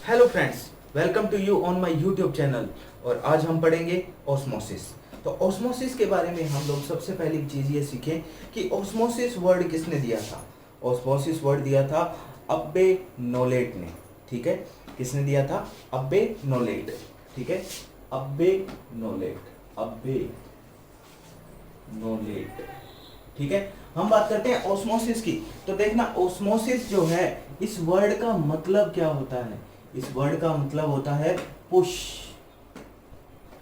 Hello friends, welcome to you on my YouTube channel. और आज हम पढ़ेंगे ऑस्मोसिस। तो ऑस्मोसिस के बारे में हम लोग सबसे पहली चीज़ ये सीखें कि ऑस्मोसिस वर्ड किसने दिया था। ऑस्मोसिस वर्ड दिया था अब्बे नोलेट ने। ठीक है, किसने दिया था? अब्बे नोलेट। ठीक है, अब्बे नोलेट, अब्बे नोलेट। ठीक है, हम बात करते हैं ऑस्मोसिस की। तो देखना, ऑस्मोसिस जो है, इस वर्ड का मतलब क्या होता है? इस वर्ड का मतलब होता है पुश।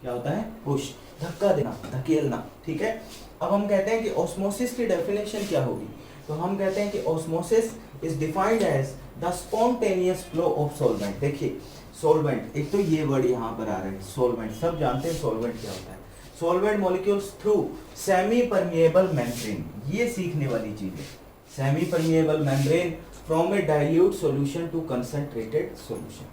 क्या होता है? पुश, धक्का देना, धकेलना। ठीक है, अब हम कहते हैं कि ऑस्मोसिस की डेफिनेशन क्या होगी। तो हम कहते हैं कि osmosis is defined as the spontaneous flow of solvent. देखिए, सॉल्वेंट, एक तो ये वर्ड यहाँ पर आ रहा है सॉल्वेंट, सब जानते हैं सॉल्वेंट क्या होता है। Solvent molecules through semi permeable membrane, ये सीखने वाली चीज है। Semi permeable membrane from a dilute solution to concentrated solution.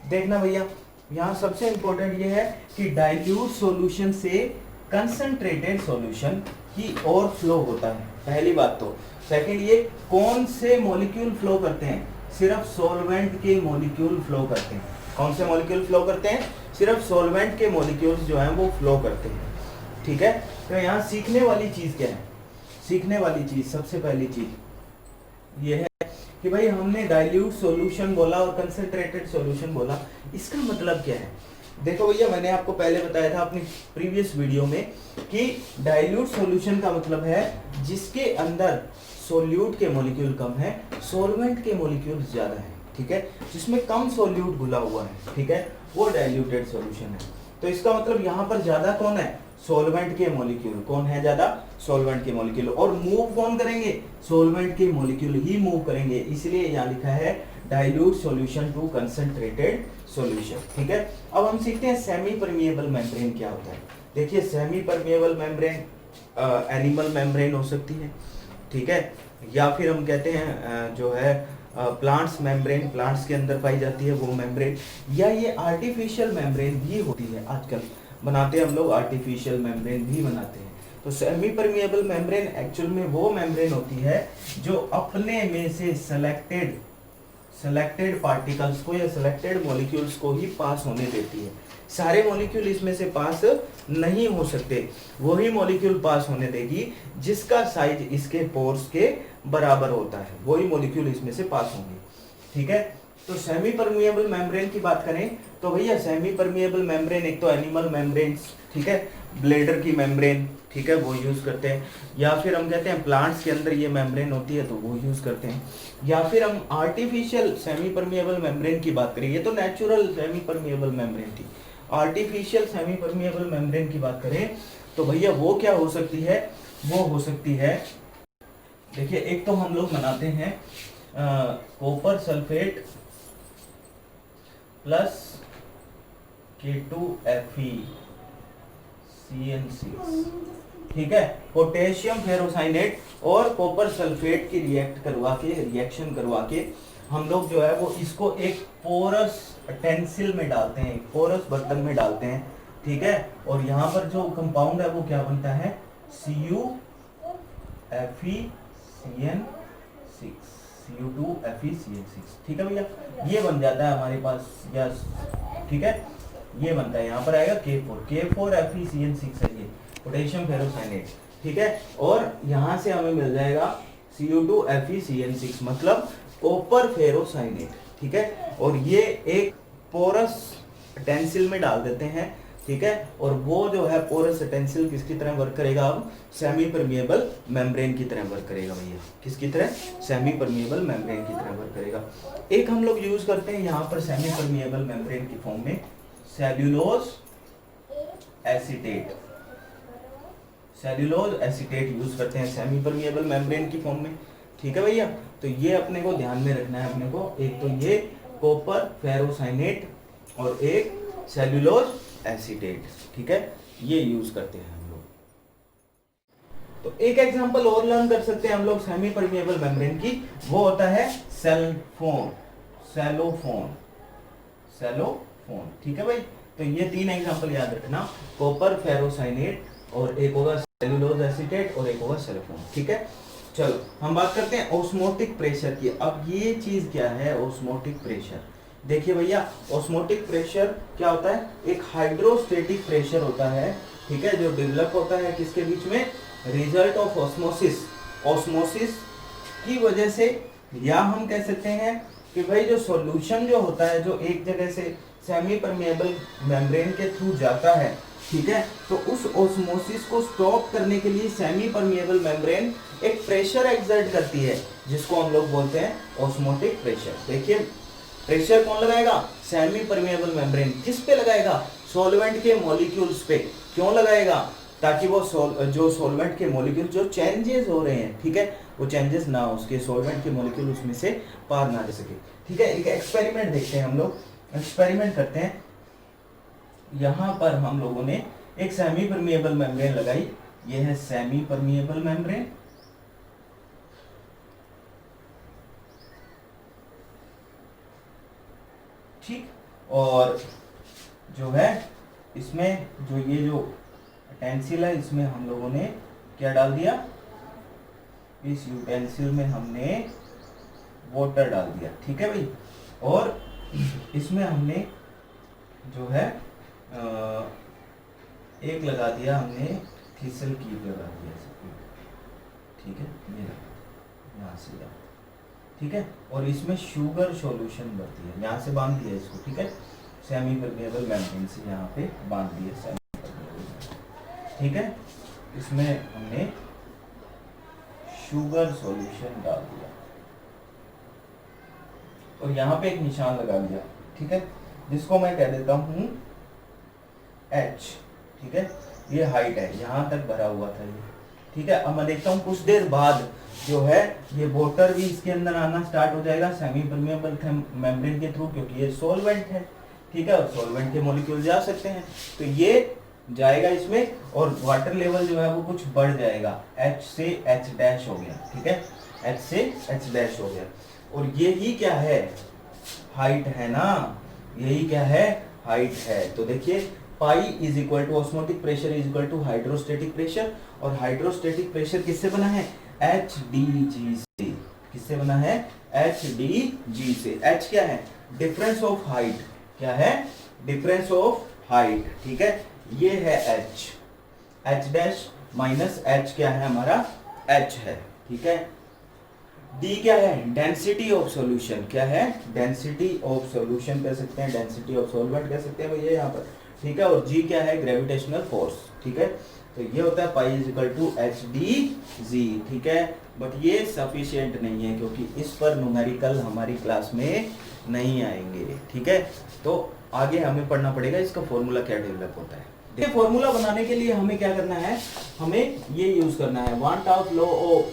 देखना भैया, यहाँ सबसे इंपॉर्टेंट ये है कि डाइल्यूट सॉल्यूशन से कंसंट्रेटेड सॉल्यूशन की ओर फ्लो होता है, पहली बात तो। सेकंड, ये कौन से मॉलिक्यूल फ्लो करते हैं? सिर्फ सॉल्वेंट के मॉलिक्यूल फ्लो करते हैं। कौन से मॉलिक्यूल फ्लो करते हैं? सिर्फ सॉल्वेंट के मॉलिक्यूल्स जो हैं वो फ्लो करते हैं। ठीक है, तो यहाँ सीखने वाली चीज क्या है? सीखने वाली चीज, सबसे पहली चीज ये है कि भाई हमने डाइल्यूट सॉल्यूशन बोला और कंसंट्रेटेड सॉल्यूशन बोला, इसका मतलब क्या है? देखो भैया, मैंने आपको पहले बताया था अपनी प्रीवियस वीडियो में कि डाइल्यूट सॉल्यूशन का मतलब है जिसके अंदर सोल्यूट के मॉलिक्यूल कम है, सॉल्वेंट के मॉलिक्यूल ज्यादा है। ठीक है, जिसमें कम सोल्यूट घुला हुआ है, ठीक है, वो डाइल्यूटेड सॉल्यूशन है। तो इसका मतलब यहाँ पर ज्यादा कौन है? सॉल्वेंट के मॉलिक्यूल। कौन है ज्यादा? सॉल्वेंट के मॉलिक्यूल। और मूव कौन करेंगे? सॉल्वेंट के मॉलिक्यूल ही मूव करेंगे, इसलिए यहाँ लिखा है dilute solution to concentrated solution. ठीक है, अब हम सीखते हैं सेमी परमिएबल मेम्ब्रेन क्या होता है। देखिए, semi permeable membrane animal membrane हो सकती है, ठीक है, या फिर हम कहते हैं जो है प्लांट्स मेम्ब्रेन, प्लांट्स के अंदर पाई जाती है वो मेम्ब्रेन, या ये आर्टिफिशियल मेम्ब्रेन भी होती है। आजकल बनाते हैं हम लोग, आर्टिफिशियल मेम्ब्रेन भी बनाते हैं। तो सेमी परमिएबल मेम्ब्रेन एक्चुअल में वो मेम्ब्रेन होती है जो अपने में से सेलेक्टेड पार्टिकल्स को या सिलेक्टेड मॉलिक्यूल्स को ही पास होने देती है। सारे मॉलिक्यूल इसमें से पास नहीं हो सकते, वही मॉलिक्यूल पास होने देगी जिसका साइज इसके पोर्स के बराबर होता है, वही मॉलिक्यूल इसमें से पास होंगे। ठीक है, तो सेमी परमिएबल मेम्ब्रेन की बात करें तो भैया, सेमी परमिएबल मेम्ब्रेन एक तो एनिमल मेम्ब्रेन्स, ठीक है, ब्लेडर की मेम्ब्रेन, ठीक है, वो यूज करते हैं, या फिर हम कहते हैं प्लांट्स के अंदर ये मेम्ब्रेन होती है तो वो यूज करते हैं, या फिर हम आर्टिफिशियल सेमी परमिएबल मेम्ब्रेन की बात करें। ये तो नेचुरल सेमी परमिएबल मेम्ब्रेन थी। आर्टिफिशियल सेमी परमिएबल मेम्ब्रेन की बात करें तो भैया वो क्या हो सकती है? वो हो सकती है, देखिए, एक तो हम लोग बनाते हैं कॉपर सल्फेट प्लस K2FeCN6, ठीक है, पोटेशियम फेरोसाइनेट और कॉपर सल्फेट की रिएक्शन करवा के हम लोग जो है वो इसको एक पोरस टेंसिल में डालते हैं, एक पोरस बर्तन में डालते हैं। ठीक है, और यहाँ पर जो कंपाउंड है वो क्या बनता है? Cu2FeCN6। ठीक है भैया, ये बन जाता है हमारे पास, यस, ठीक है, ये बनता है, यहाँ पर आएगा K4FeCN6 है ये पोटेशियम फेरोसाइनेट। ठीक है, और यहाँ से हमें मिल जाएगा Cu2FeCN6 मतलब कॉपर फेरोसाइनेट। ठीक है, और ये एक पोरस टेंसिल में डाल देते हैं। ठीक है, और वो जो है पोरस टेंसिल किसकी तरह वर्क करेगा? अब सेमी परमिएबल मेम्ब्रेन की तरह वर्क करेगा भैया। किसकी तरह? सेमी परमिएबल मेम्ब्रेन की तरह वर्क करेगा। एक हम लोग यूज करते हैं यहाँ पर सेमी परमिएबल मेम्ब्रेन की फॉर्म में cellulose acetate. Cellulose acetate use करते हैं सेमी परमिएबल मेम्ब्रेन की फॉर्म में। ठीक है भैया, तो ये अपने को ध्यान में रखना है अपने को, एक तो ये कॉपर फेरोसाइनेट और एक सेल्यूलोज एसीटेट। ठीक है, ये यूज करते हैं हम लोग। तो एक एग्जांपल और लर्न कर सकते हैं हम लोग सेमी परमिएबल मेम्ब्रेन की, वो होता है सेलोफोन। ठीक है भाई, तो ये तीन एग्जांपल याद रखना, कॉपर फेरोसाइनेट और एक होगा सेल्यूलोज एसीटेट और एक होगा सेलोफोन। ठीक है, चलो हम बात करते हैं ऑस्मोटिक प्रेशर की। अब ये चीज क्या है? ऑस्मोटिक प्रेशर, देखिए भैया, ऑस्मोटिक प्रेशर क्या होता है, एक हाइड्रोस्टेटिक प्रेशर होता है, ठीक है, जो डेवलप होता है किसके बीच में, रिजल्ट ऑफ ऑस्मोसिस, ऑस्मोसिस की वजह से। या हम कह सकते हैं कि भाई जो सॉल्यूशन जो होता है, जो एक जगह से सेमी परमेएबल मेम्ब्रेन के थ्रू जाता है, ठीक है, तो उस ऑस्मोसिस को स्टॉप करने के लिए सेमी परमेएबल मेम्ब्रेन एक प्रेशर एक्सर्ट करती है, जिसको हम लोग बोलते हैं ऑस्मोटिक प्रेशर। देखिए, प्रेशर कौन लगाएगा, सेमी परमेएबल मेम्ब्रेन। किस पे लगाएगा, सॉल्वेंट के मॉलिक्यूल्स पे। क्यों लगाएगा, ताकि वो जो सॉल्वेंट के मॉलिक्यूल जो चेंजेस हो रहे हैं, ठीक है, वो चेंजेस ना हो, उसके सॉल्वेंट के मॉलिक्यूल उसमें से पार ना जा सके। ठीक है, एक एक्सपेरिमेंट देखते हैं हम लोग, एक्सपेरिमेंट करते हैं। यहाँ पर हम लोगों ने एक सेमी परमेएबल मेम्ब्रेन लगाई, ये है सेमी परमेएबल मेम्ब्रेन, ठीक, और जो है इसमें जो ये जो यूटेंसिल है, इसमें हम लोगों ने क्या डाल दिया, इस यूटेंसिल में हमने वाटर डाल दिया, ठीक है भाई, और इसमें हमने जो है एक लगा दिया हमने थिसल कीप लगा दिया, ठीक है, ये यहाँ से लगा, ठीक है, और इसमें शुगर सॉल्यूशन भरती है, यहाँ से बांध दिया इसको, ठीक है, सेमी परमेएबल मेम्ब्रेन से यहाँ पे बांध दिया सेमी परमेएबल, ठीक है, इसमें हमने शुगर सॉल्यूशन डाल दिया और यहाँ पे एक निशान लगा दिया, ठीक है, जिसको मैं कह देता हूँ H, ठीक है, ये हाइट है, यहाँ तक भरा हुआ था ये, ठीक है। अब मैं देखता हूँ कुछ देर बाद जो है ये वाटर भी इसके अंदर आना स्टार्ट हो जाएगा सेमी परमेएबल मेम्ब्रेन के थ्रू, क्योंकि ये सॉल्वेंट है, ठीक है, और सॉल्वेंट के मॉलिक्यूल जा सकते हैं, तो ये जाएगा इसमें और वाटर लेवल जो है वो कुछ बढ़ जाएगा, H से H डैश हो गया, ठीक है, H से H डैश हो गया, और ये ही क्या है, हाइट है ना, यही क्या है, हाइट है। तो देखिए pi is equal to osmotic pressure is equal to hydrostatic pressure, और हाइड्रोस्टेटिक प्रेशर किससे बना है, HdG से। किससे बना है, HdG से। H क्या है, डिफरेंस ऑफ हाइट, क्या है, डिफरेंस ऑफ हाइट, ठीक है, ये है H, H dash minus H क्या है हमारा, H है, ठीक है। D क्या है, डेंसिटी ऑफ सॉल्यूशन, क्या है, डेंसिटी ऑफ सॉल्यूशन कह सकते हैं, डेंसिटी ऑफ सॉल्वेंट कह सकते हैं भैया यहाँ पर, ठीक है, और G क्या है, ग्रेविटेशनल फोर्स, ठीक है। तो ये होता है pi is equal to HdG, ठीक है, बट ये सफिशिएंट नहीं है क्योंकि इस पर न्यूमेरिकल हमारी क्लास में नहीं आएंगे, ठीक है। तो आगे हमें पढ़ना पड़ेगा इसका फॉर्मूला क्या डेवलप होता है। ये फॉर्मूला बनाने के लिए हमें क्या करना है, हमें ये यूज करना है van't Hoff law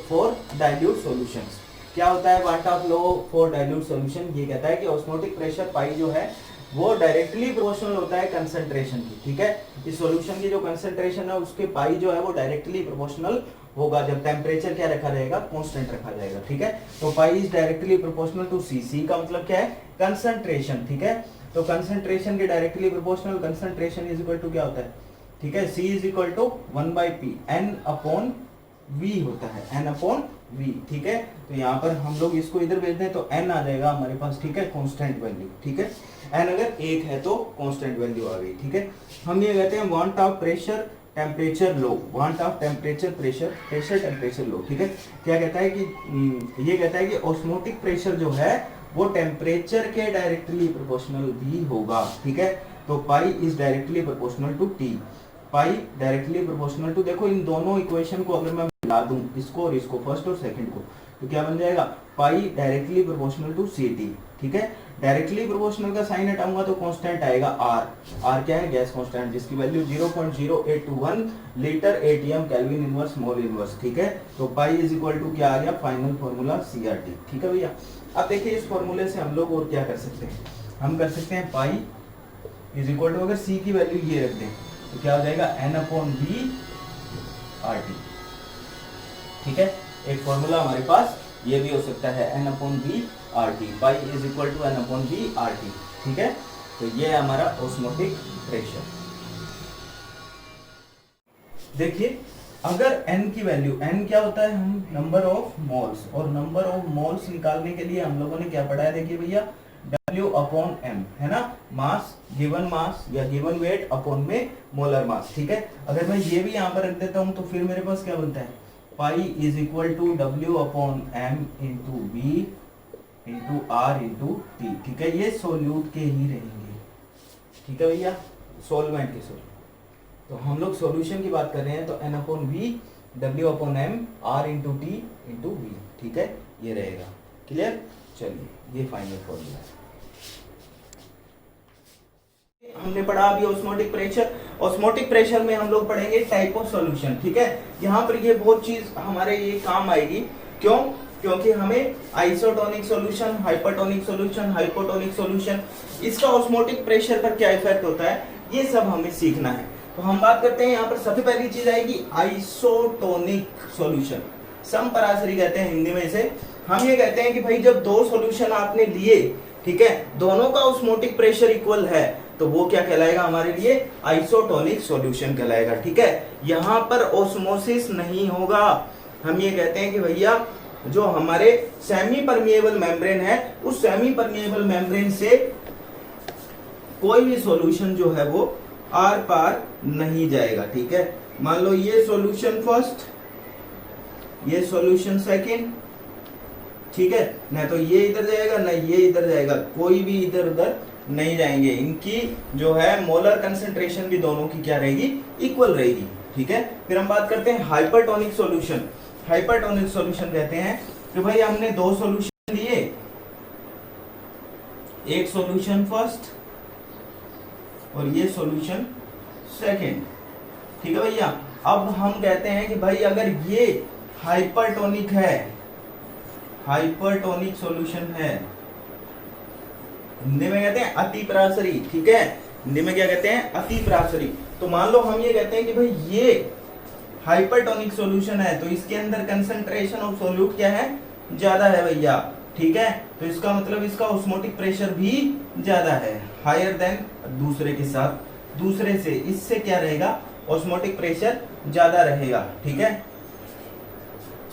for dilute solutions. क्या होता है van't Hoff law for dilute solution, ये कहता है कि ऑस्मोटिक प्रेशर पाई जो है वो डायरेक्टली प्रोपोर्शनल होता है कंसंट्रेशन की, ठीक है, इस सॉल्यूशन की जो कंसंट्रेशन है उसके पाई जो है वो डायरेक्टली प्रोपोर्शनल होगा जब टेम्परेचर क्या रखा रहेगा, कांस्टेंट रखा जाएगा, ठीक है। तो pi is directly proportional to C, C का मतलब क्या है, कंसंट्रेशन, ठीक है, तो कंसंट्रेशन के directly proportional, concentration is equal to क्या होता है, ठीक है, C is equal to 1/P, N upon V होता है, N अपॉन V, ठीक है। तो यहाँ पर हम लोग इसको इधर भेज दें तो N आ जाएगा हमारे पास, ठीक है, कांस्टेंट वैल्यू, ठीक है, N अगर 1 है तो कांस्टेंट वैल्यू आ गई, ठीक है। हम ये कहते हैं want of pressure temperature low, want of temperature pressure, pressure temperature low, ठीक है। क्या कहता है कि ये कहता है कि ऑस्मोटिक प्रेशर जो है वो टेम्परेचर के डायरेक्टली प्रोपोर्शनल भी होगा, ठीक है। तो pi is directly proportional to T, pi directly proportional to, देखो इन दोनों इक्वेशन को अगर मैं मिला दूं, इसको और इसको, फर्स्ट और सेकंड को, तो क्या बन जाएगा, पाई डायरेक्टली प्रोपोर्शनल टू CT, ठीक है। डायरेक्टली प्रोपोर्शनल का साइन हटाऊंगा तो कांस्टेंट आएगा R, R क्या है, गैस कांस्टेंट, जिसकी value 0.0821 litre ATM kelvin inverse mole inverse, ठीक है। तो पाई इज इक्वल टू क्या आ गया, फाइनल फॉर्मूला CRT, ठीक है भैया। अब देखिए इस फॉर्मूले से हम लोग और क्या कर सकते हैं, हम कर सकते हैं पाई इज इक्वल टू, अगर C की वैल्यू ये रख दें तो क्या हो जाएगा, N/V RT, ठीक है। एक फॉर्मूला हमारे पास ये भी हो सकता है N/V RT, pi is equal to N/V RT, ठीक है। तो ये है हमारा ऑस्मोटिक प्रेशर। देखिए अगर N की वैल्यू, N क्या होता है, हम नंबर ऑफ मोल्स, और नंबर ऑफ मोल्स निकालने के लिए हम लोगों ने क्या पढ़ा है, देखिए भैया W/m, है ना, मास गिवन मास या गिवन वेट अपॉन में मोलर मास, ठीक है। अगर मैं ये भी यहाँ पर रख देता हूँ तो फिर मेरे पास क्या बनता है, pi is equal to W/m into V into R into T, ठीक है। ये सोल्यूट के ही रहेंगे, ठीक है भैया, सोलवेंट के सोल्यूट। तो हम लोग सॉल्यूशन की बात कर रहे हैं, तो N/V W/m R into T into V, ठीक है, ये रहेगा। क्लियर? चलिए, ये फाइनल फॉर्मूला है। हमने पढ़ा अभी ऑस्मोटिक प्रेशर। ऑस्मोटिक प्रेशर में हम लोग पढ़ेंगे टाइप ऑफ सॉल्यूशन, ठीक है। यहाँ पर ये बहुत चीज हमारे ये काम आएगी, क्यों? क्योंकि हमें isotonic solution, hypertonic solution, hypotonic solution, इसका ऑस्मोटिक प्रेशर पर क्या इफेक्ट होता है, ये सब हमें सीखना है। तो हम बात करते हैं, यहाँ पर सबसे पहली चीज आएगी आइसोटोनिक सॉल्यूशन। समपराशरी कहते हैं हिंदी में इसे। हम ये कहते हैं कि भाई जब दो सॉल्यूशन आपने लिए, ठीक है, दोनों का ऑस्मोटिक प्रेशर इक्वल है, तो वो क्या कहलाएगा हमारे लिए, आइसोटोनिक सॉल्यूशन कहलाएगा, ठीक है। यहाँ पर ऑस्मोसिस नहीं होगा। हम ये कहते हैं कि भैया जो हमारे सेमी परमिएबल मेम्ब्रेन है, उस सेमी परमिएबल मेम्ब्रेन से कोई भी सॉल्यूशन जो है वो आर पार नहीं जाएगा, ठीक है। मान लो ये सॉल्यूशन फर्स्ट, ये सॉल्यूशन सेकंड, ठीक है, ना तो ये इधर जाएगा ना ये इधर जाएगा, कोई भी इधर उधर नहीं जाएंगे। इनकी जो है मोलर कंसेंट्रेशन भी दोनों की क्या रहेगी, इक्वल रहेगी, ठीक है। फिर हम बात करते हैं हाइपरटोनिक सॉल्यूशन। हाइपरटोनिक सॉल्यूशन कहते हैं कि भाई हमने दो सॉल्यूशन लिए, एक सॉल्यूशन फर्स्ट और ये सॉल्यूशन सेकंड, ठीक है भैया। अब हम कहते हैं कि भाई अगर ये हाइपरटोनिक है, हाइपरटोनिक सॉल्यूशन है, हिंदी में कहते हैं अतिपराशरी, ठीक है, हिंदी में क्या कहते हैं, अतिपराशरी। तो मान लो हम ये कहते हैं कि भाई ये हाइपरटोनिक सॉल्यूशन है, तो इसके अंदर कंसंट्रेशन ऑफ सॉल्यूट क्या है, ज्यादा है भैया, ठीक है। तो इसका मतलब इसका ऑस्मोटिक प्रेशर भी ज्यादा है, हायर देन दूसरे के साथ, दूसरे से इससे क्या रहेगा, ऑस्मोटिक प्रेशर ज्यादा रहेगा, ठीक है।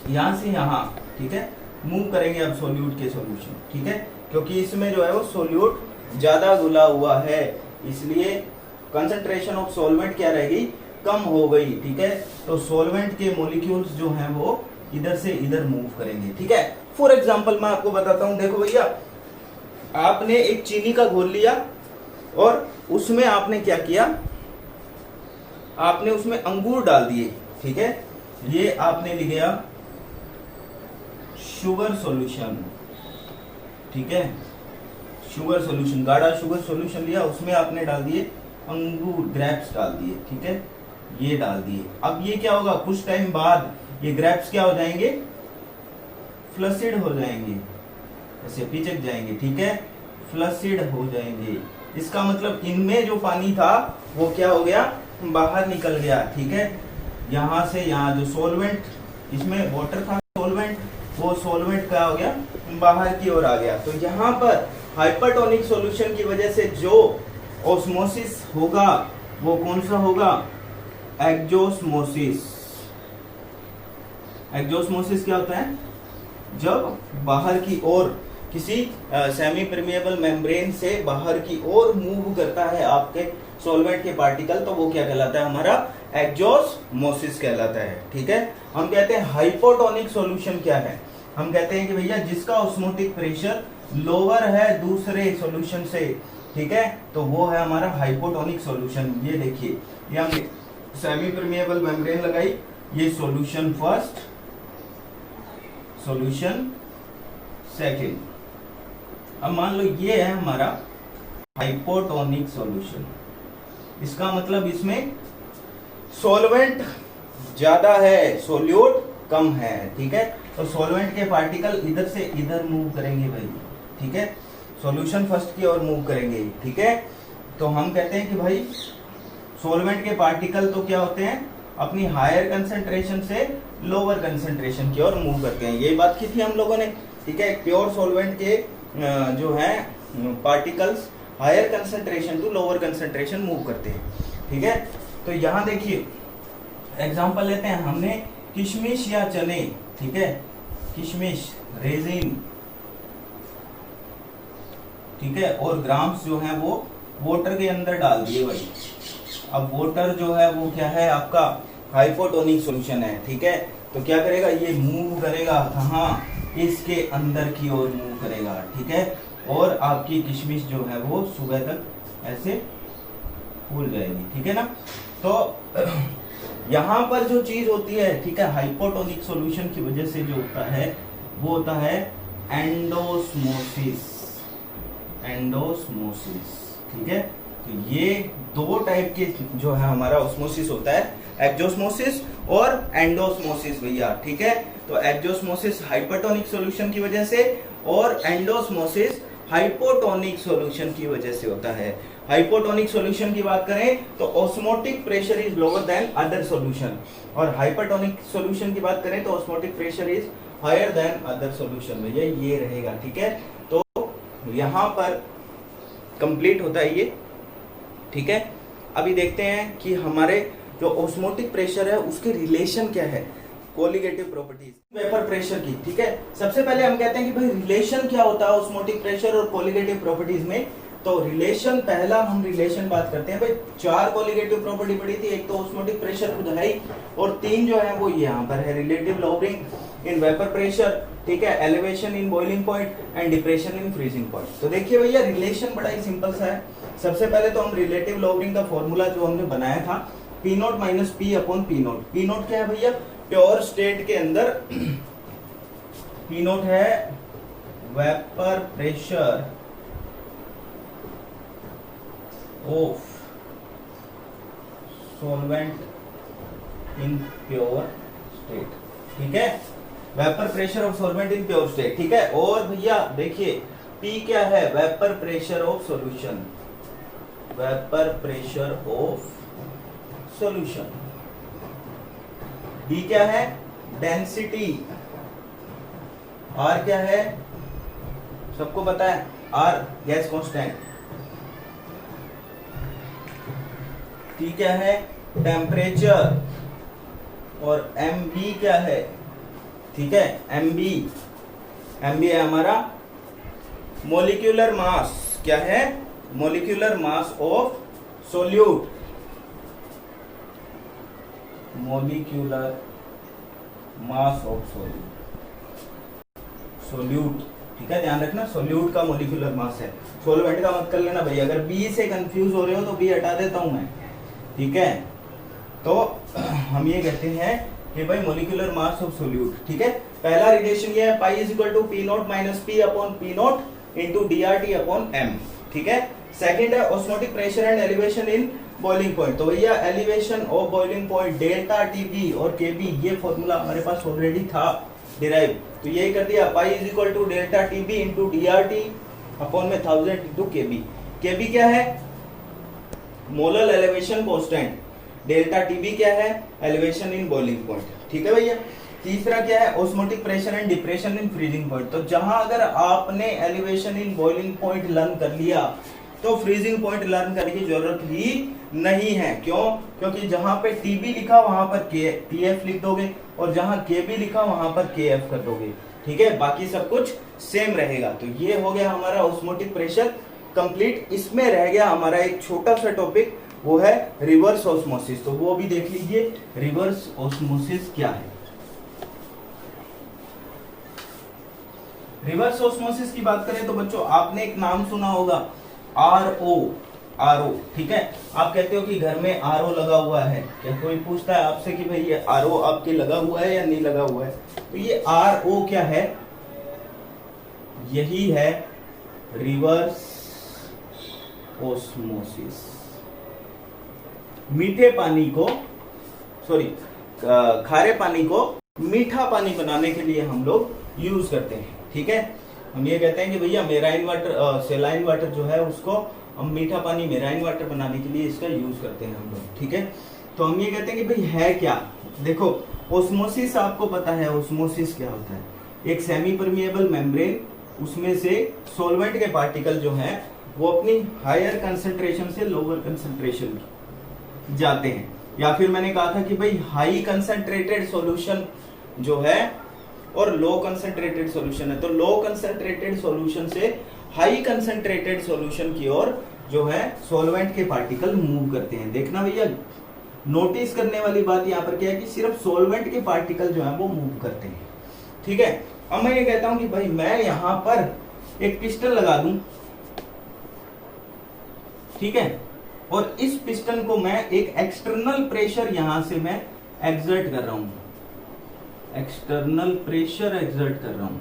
यहां से यहां, ठीक है, मूव करेंगे अब सॉल्यूट के सॉल्यूशन, ठीक है, क्योंकि इसमें जो है वो सॉल्यूट ज्यादा घुला हुआ है, इसलिए कंसंट्रेशन ऑफ सॉल्वेंट क्या रहेगी, कम हो गई, ठीक है। तो सॉल्वेंट के मॉलिक्यूल्स जो हैं वो इधर से इधर मूव करेंगे, ठीक है। फॉर एग्जांपल मैं आपको बताता हूं, देखो भैया, आपने एक चीनी का घोल लिया और उसमें आपने क्या किया, आपने उसमें अंगूर डाल दिए, ठीक है, ये आपने लिया शुगर सॉल्यूशन, ठीक है, शुगर सॉल्यूशन, गाढ़ा शुगर सॉल्यूशन लिया, उसमें आपने डाल दिए अंगूर, ग्रेप्स डाल दिए, ठीक है, ये डाल दिए। अब ये क्या होगा, कुछ टाइम बाद ये ग्रेप्स क्या हो जाएंगे, फ्लसिड हो जाएंगे, ऐसे पिचक जाएंगे, ठीक है, फ्लसिड हो जाएंगे। इसका मतलब इनमें जो पानी था वो क्या हो गया, बाहर निकल गया, ठीक है। यहां से यहाँ जो सॉल्वेंट, इसमें वाटर था सॉल्वेंट, वो सॉल्वेंट क्या हो गया, बाहर की ओर आ गया। तो यहाँ पर हाइपरटोनिक सॉल्यूशन की वजह से जो ऑस्मोसिस होगा वो कौन सा होगा, एक्जोस्मोसिस। एक्जोस्मोसिस क्या होता है, जब बाहर की ओर किसी सेमी परमिएबल मेम्ब्रेन से बाहर की ओर मूव करता है आपके सॉल्वेंट के पार्टिकल, तो वो क्या कहलाता है, हमारा एक्जोस्मोसिस कहलाता है, ठीक है। हम कहते हैं हाइपोटोनिक सॉल्यूशन क्या है, हम कहते हैं कि भैया जिसका ऑस्मोटिक प्रेशर लोअर है दूसरे सॉल्यूशन से, ठीक है, तो वो है हमारा हाइपोटोनिक सॉल्यूशन। ये देखिए, ये हमने सेमी परमिएबल मेम्ब्रेन लगाई, ये सॉल्यूशन फर्स्ट, सॉल्यूशन सेकंड। अब मान लो ये है हमारा हाइपोटोनिक सॉल्यूशन, इसका मतलब इसमें सॉल्वेंट ज्यादा है, सोल्यूट कम है, ठीक है। तो सॉल्वेंट के पार्टिकल इधर से इधर मूव करेंगे भाई, ठीक है, सॉल्यूशन फर्स्ट की ओर मूव करेंगे, ठीक है। तो हम कहते हैं कि भाई सॉल्वेंट के पार्टिकल तो क्या होते हैं, अपनी हायर कंसंट्रेशन से लोअर कंसंट्रेशन की ओर मूव करते हैं, यही बात की थी हम लोगों ने, ठीक है। प्योर सॉल्वेंट के जो है particles higher concentration to lower concentration move करते हैं, ठीक है। तो यहाँ देखिए एग्जांपल लेते हैं, हमने किशमिश या चने, ठीक है, किशमिश, रेजिन, ठीक है, और ग्राम्स जो है वो वाटर के अंदर डाल दिए भाई। अब वाटर जो है वो क्या है आपका हाइपोटोनिक सॉल्यूशन है, ठीक है। तो क्या करेगा, ये मूव करेगा कहाँ, इसके अंदर की ओर मूव करेगा, ठीक है। और आपकी किशमिश जो है वो सुबह तक ऐसे फूल जाएगी, ठीक है ना। तो यहाँ पर जो चीज होती है, ठीक है, हाइपोटोनिक सॉल्यूशन की वजह से जो होता है वो होता है एंडोस्मोसिस। एंडोस्मोसिस, ठीक है। तो ये दो टाइप के जो है हमारा ऑस्मोसिस होता है, एक्जोस्मोसिस और एंडोस्मोसिस भैया, ठीक है। तो एक्जोस्मोसिस हाइपरटोनिक सॉल्यूशन की वजह से और एंडोस्मोसिस हाइपोटोनिक सॉल्यूशन की वजह से होता है। हाइपोटोनिक सॉल्यूशन की बात करें तो osmotic pressure is lower than other solution, और हाइपरटोनिक सॉल्यूशन की बात करें तो osmotic pressure is higher than other solution. भैया ये रहेगा, ठीक है। तो यहां पर कंप्लीट होता है ये, ठीक है। अभी देखते हैं कि हमारे जो ऑस्मोटिक प्रेशर है उसके रिलेशन क्या है कोलिगेटिव प्रॉपर्टीज वेपर प्रेशर की, ठीक है। सबसे पहले हम कहते हैं कि भाई रिलेशन क्या होता है ऑस्मोटिक प्रेशर और कोलिगेटिव प्रॉपर्टीज में। तो रिलेशन, पहला हम रिलेशन बात करते हैं भाई। 4 कोलिगेटिव प्रॉपर्टी पड़ी थी, एक तो ऑस्मोटिक प्रेशर खुद है ही, और 3 जो है वो यहाँ पर है, relative lowering in vapour pressure, ठीक है, elevation in boiling point and depression in freezing point. तो देखिए भैया रिलेशन बड़ा ही सिंपल सा है। सबसे पहले तो हम रिलेटिव लॉवरिंग का फॉर्मूला जो हमने बनाया था P naught minus P upon P note. P note क्या है भैया, प्योर स्टेट के अंदर पी नोट है vapour pressure of solvent in pure state, ठीक है, vapour pressure of solvent in pure state, ठीक है। और भैया देखिए P क्या है, vapour pressure of solution, vapour pressure of solution. D क्या है, डेंसिटी। R क्या है, सबको पता है, R गैस कांस्टेंट। T क्या है, टेम्परेचर। और MB क्या है, ठीक है, MB है हमारा मोलिक्यूलर मास। क्या है, molecular mass of solute, molecular mass of solute, ठीक है, ध्यान रखना सोल्यूट का मोलिक्यूलर मास है, सोलवेंट का मत कर लेना भाई। अगर बी से कंफ्यूज हो रहे हो तो बी हटा देता हूं मैं, ठीक है। तो हम ये कहते हैं कि भाई मोलिक्यूलर मास ऑफ सोल्यूट, ठीक है। पहला रिलेशन ये है, pi is equal to P naught minus P upon P naught into D R T upon M, ठीक है। सेकेंड है osmotic pressure and elevation in boiling point. तो भैया elevation of boiling point delta T B और K B, ये formula हमारे पास already था derive, तो यही कर दिया, pi is equal to delta T B into D R T upon में 1000 इंटू केबी। केबी क्या है, molar elevation constant. Delta T B क्या है, एलिवेशन इन बॉइलिंग पॉइंट, ठीक है भैया। तीसरा क्या है, osmotic pressure and depression in freezing point. तो जहां अगर आपने elevation in boiling point learn कर लिया तो फ्रीजिंग पॉइंट लर्न करने की जरूरत ही नहीं है। क्यों, क्योंकि जहां पे टीबी लिखा वहां पर टीएफ लिख दोगे, और जहां केबी लिखा वहां पर केएफ कर दोगे, ठीक है, बाकी सब कुछ सेम रहेगा। तो ये हो गया हमारा ऑस्मोटिक प्रेशर कंप्लीट। इसमें रह गया हमारा एक छोटा सा टॉपिक, वो है रिवर्स ऑस्मोसिस। तो वो भी देख लीजिए, रिवर्स ऑस्मोसिस क्या है। रिवर्स ऑस्मोसिस की बात करें तो बच्चों आपने एक नाम सुना होगा, आरओ, ठीक है। आप कहते हो कि घर में आरओ लगा हुआ है, क्या कोई पूछता है आपसे कि भाई ये आरओ आपके लगा हुआ है या नहीं लगा हुआ है? तो ये आरओ क्या है, यही है रिवर्स ऑस्मोसिस। मीठे पानी को, खारे पानी को मीठा पानी बनाने के लिए हम लोग यूज करते हैं, ठीक है। हम ये कहते हैं कि भैया मेराइन वाटर, सेलाइन वाटर जो है उसको हम मीठा पानी मेराइन वाटर बनाने के लिए इसका यूज करते हैं हम लोग, ठीक है। तो हम ये कहते हैं कि भाई है क्या, देखो ऑस्मोसिस आपको पता है, ऑस्मोसिस क्या होता है, एक सेमी परमिएबल मेम्ब्रेन, उसमें से सॉल्वेंट के पार्टिकल जो हैं वो अपनी हायर कंसंट्रेशन से लोअर कंसंट्रेशन जाते हैं, या फिर मैंने कहा था कि भाई हाई कंसंट्रेटेड सॉल्यूशन जो है और लो कंसंट्रेटेड सॉल्यूशन है, तो लो कंसंट्रेटेड सॉल्यूशन से हाई कंसंट्रेटेड सॉल्यूशन की ओर जो है सॉल्वेंट के पार्टिकल मूव करते हैं। देखना भैया, नोटिस करने वाली बात यहाँ पर क्या है कि सिर्फ सॉल्वेंट के पार्टिकल जो है वो मूव करते हैं। ठीक है, अब मैं ये कहता हूं कि भाई मैं यहां पर एक पिस्टन लगा दूं, ठीक है, और इस पिस्टन को मैं एक एक्सटर्नल प्रेशर यहां से मैं एक्सर्ट कर रहा हूं, एक्सटर्नल प्रेशर एक्सर्ट कर रहा हूं।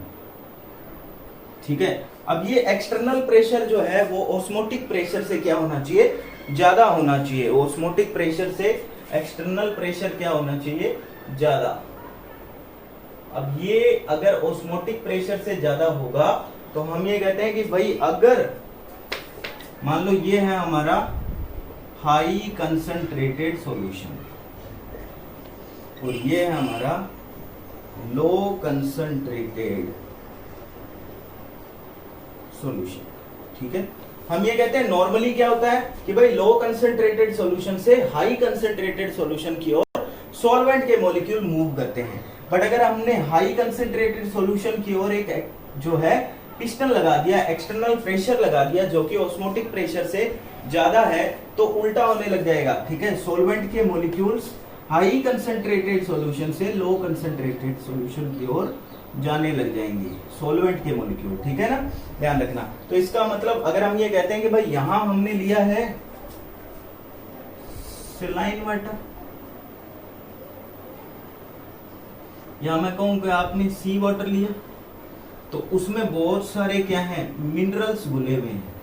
ठीक है, अब ये एक्सटर्नल प्रेशर जो है वो ऑस्मोटिक प्रेशर से क्या होना चाहिए, ज्यादा होना चाहिए। ऑस्मोटिक प्रेशर से एक्सटर्नल प्रेशर क्या होना चाहिए, ज्यादा। अब ये अगर ऑस्मोटिक प्रेशर से ज्यादा होगा तो हम ये कहते हैं कि भाई अगर मान लो ये है हमारा हाई कंसंट्रेटेड सॉल्यूशन और ये है हमारा लो कंसंट्रेटेड सॉल्यूशन। ठीक है, हम ये कहते हैं नॉर्मली क्या होता है कि भाई लो कंसंट्रेटेड सॉल्यूशन से हाई कंसंट्रेटेड सॉल्यूशन की ओर सॉल्वेंट के मॉलिक्यूल मूव करते हैं। बट अगर हमने हाई कंसंट्रेटेड सॉल्यूशन की ओर एक जो है पिस्टन लगा दिया, एक्सटर्नल प्रेशर लगा दिया जो कि ऑस्मोटिक प्रेशर से ज्यादा है, तो उल्टा होने लग जाएगा। ठीक है, सॉल्वेंट के मॉलिक्यूल्स हाई कंसंट्रेटेड सॉल्यूशन से लो कंसंट्रेटेड सॉल्यूशन की ओर जाने लग जाएंगे, सॉल्वेंट के मॉलिक्यूल। ठीक है ना, ध्यान रखना। तो इसका मतलब अगर हम ये कहते हैं कि भाई यहां हमने लिया है सलाइन वाटर, या मैं कहूं कि आपने सी वाटर लिया, तो उसमें बहुत सारे क्या हैं, मिनरल्स घुले हुए हैं,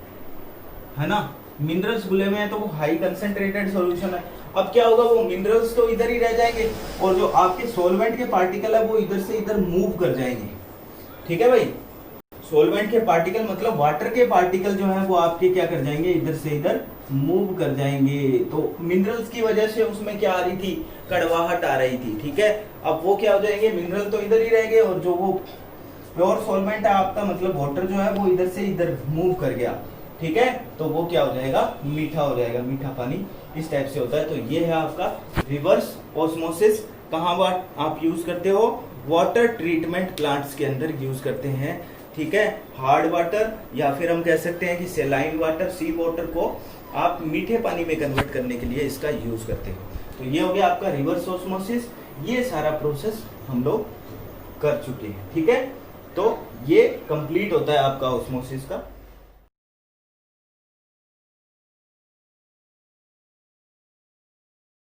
है ना, मिनरल्स घुले हुए हैं, तो वो हाई कंसंट्रेटेड सॉल्यूशन है। अब क्या होगा, वो मिनरल्स तो इधर ही रह जाएंगे और जो आपके सॉल्वेंट के पार्टिकल है वो इधर से इधर मूव कर जाएंगे। ठीक है भाई, सॉल्वेंट के पार्टिकल मतलब वाटर के पार्टिकल जो है वो आपके क्या कर जाएंगे, इधर से इधर मूव कर जाएंगे। तो मिनरल्स की वजह से उसमें क्या आ रही थी, कड़वाहट आ रही थी। ठीक है, अब वो क्या हो जाएंगे, मिनरल तो इधर ही रहेंगे और जो वो प्योर सॉल्वेंट है आपका मतलब वाटर जो है वो इधर से इधर मूव कर गया। ठीक है, तो वो क्या हो जाएगा, मीठा हो जाएगा, मीठा पानी इस टाइप से होता है। तो ये है आपका रिवर्स ऑस्मोसिस। कहाँ आप यूज करते हो, वाटर ट्रीटमेंट प्लांट्स के अंदर यूज करते हैं। ठीक है, हार्ड वाटर या फिर हम कह सकते हैं कि सेलाइन वाटर, सी वाटर को आप मीठे पानी में कन्वर्ट करने के लिए इसका यूज करते हो। तो ये हो गया आपका रिवर्स ऑस्मोसिस। ये सारा प्रोसेस हम लोग कर चुके हैं। ठीक है, तो ये कंप्लीट होता है आपका ऑस्मोसिस का